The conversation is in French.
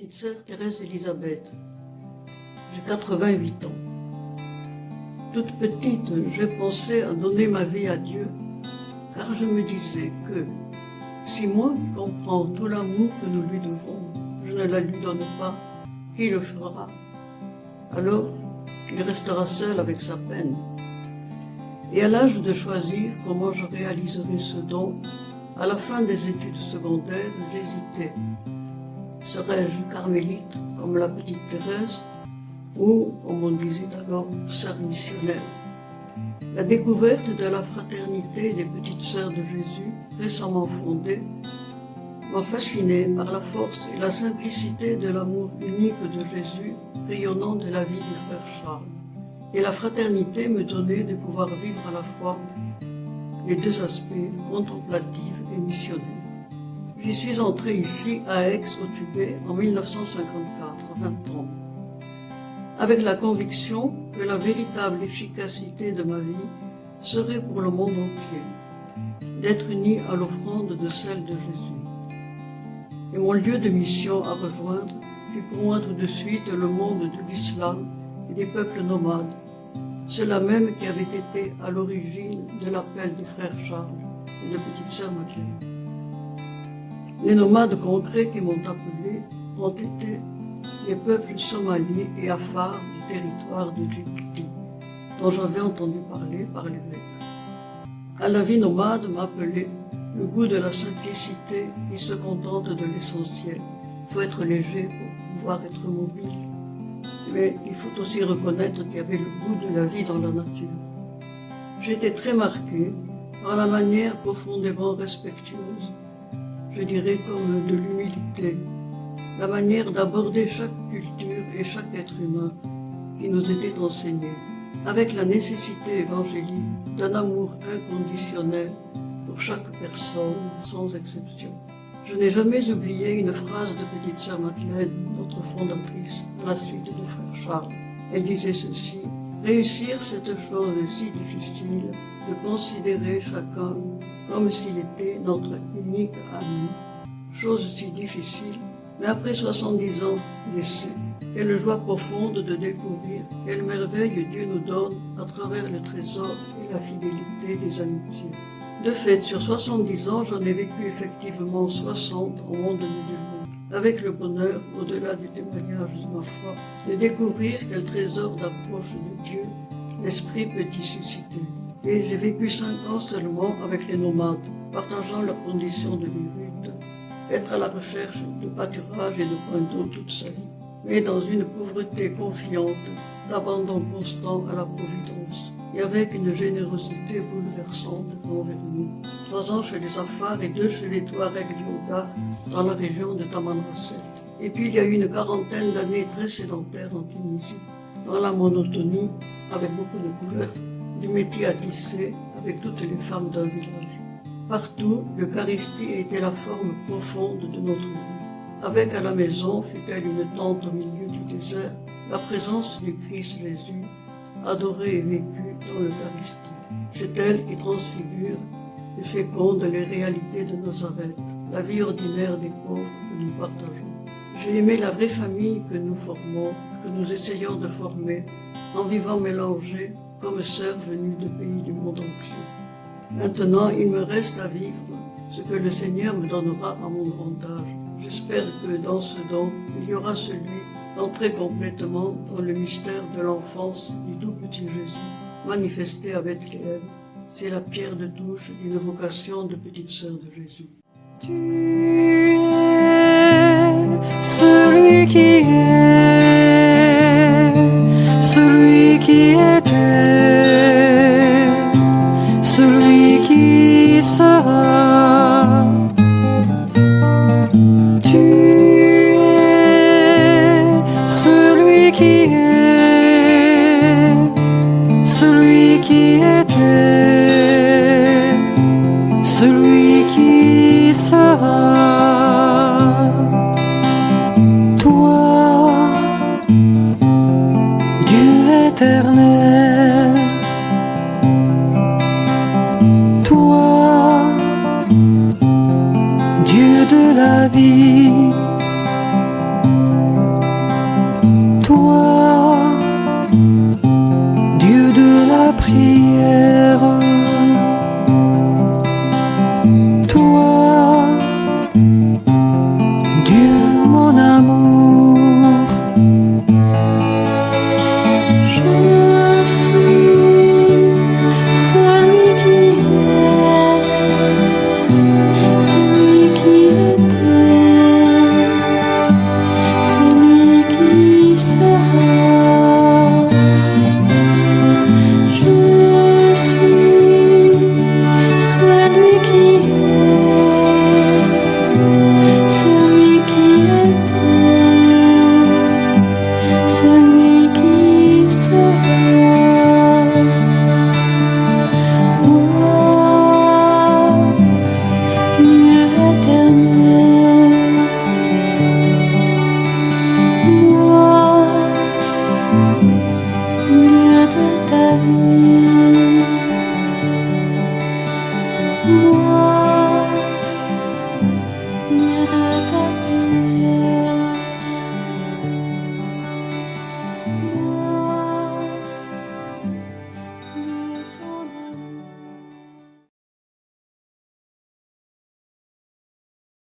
petite sœur Thérèse Elisabeth. J'ai 88 ans. Toute petite, j'ai pensé à donner ma vie à Dieu, car je me disais que si moi qui comprends tout l'amour que nous lui devons, je ne la lui donne pas, qui le fera? Alors, il restera seul avec sa peine. Et à l'âge de choisir comment je réaliserai ce don, à la fin des études secondaires, j'hésitais. Serais-je carmélite, comme la petite Thérèse, ou, comme on disait alors, sœur missionnaire? La découverte de la fraternité des petites sœurs de Jésus, récemment fondée, m'a fasciné par la force et la simplicité de l'amour unique de Jésus, rayonnant de la vie du frère Charles. Et la fraternité me donnait de pouvoir vivre à la fois les deux aspects, contemplatifs et missionnaires. J'y suis entré ici, à Aix, au Tibet, en 1954, 20 ans, avec la conviction que la véritable efficacité de ma vie serait pour le monde entier, d'être uni à l'offrande de celle de Jésus. Et mon lieu de mission à rejoindre fut pour moi tout de suite le monde de l'islam et des peuples nomades, ceux-là même qui avaient été à l'origine de l'appel du frère Charles et de petite sœur Madeleine. Les nomades concrets qui m'ont appelé ont été les peuples somalis et afars du territoire de Djibouti, dont j'avais entendu parler par l'évêque. À la vie nomade m'appelait le goût de la simplicité qui se contente de l'essentiel. Il faut être léger pour pouvoir être mobile. Mais il faut aussi reconnaître qu'il y avait le goût de la vie dans la nature. J'étais très marqué par la manière profondément respectueuse, je dirais comme de l'humilité, la manière d'aborder chaque culture et chaque être humain qui nous était enseigné, avec la nécessité évangélique d'un amour inconditionnel pour chaque personne, sans exception. Je n'ai jamais oublié une phrase de petite sœur Madeleine, notre fondatrice, à la suite de frère Charles. Elle disait ceci: réussir cette chose si difficile de considérer chacun comme s'il était notre unique ami. Chose si difficile, mais après 70 ans d'essai, quelle joie profonde de découvrir quelle merveille Dieu nous donne à travers le trésor et la fidélité des amitiés. De fait, sur 70 ans, j'en ai vécu effectivement 60 au monde musulman, avec le bonheur, au-delà du témoignage de ma foi, de découvrir quel trésor d'approche de Dieu l'esprit peut y susciter. Et j'ai vécu 5 ans seulement avec les nomades, partageant leurs conditions de vie rudes, être à la recherche de pâturage et de points d'eau toute sa vie, mais dans une pauvreté confiante, d'abandon constant à la providence, et avec une générosité bouleversante envers nous. 3 ans chez les Afars et 2 chez les Touaregs du Houda, dans la région de Tamanrasset. Et puis il y a eu une quarantaine d'années très sédentaires en Tunisie, dans la monotonie, avec beaucoup de couleurs, du métier à tisser avec toutes les femmes d'un village. Partout, l'Eucharistie était la forme profonde de notre vie. Avec à la maison, fut-elle une tente au milieu du désert, la présence du Christ Jésus, adoré et vécu dans l'Eucharistie. C'est elle qui transfigure et féconde les réalités de Nazareth, la vie ordinaire des pauvres que nous partageons. J'ai aimé la vraie famille que nous formons, que nous essayons de former, en vivant mélangés comme sœurs venues de pays du monde entier. Maintenant, il me reste à vivre ce que le Seigneur me donnera à mon grand âge. J'espère que dans ce don, il y aura celui d'entrer complètement dans le mystère de l'enfance du tout petit Jésus, manifesté à Bethléem. C'est la pierre de touche d'une vocation de petite sœur de Jésus. Tu es celui qui est, celui qui était, celui qui sera. Tu es celui qui est, celui qui était, celui qui sera. Toi, Dieu éternel, toi, Dieu de la vie, hier. Toi, Dieu mon amour, je suis celui qui est, celui qui était, celui qui sera. Je suis celui qui est, celui qui était, celui qui sera. Moi, Dieu éternel, moi, Dieu de ta vie.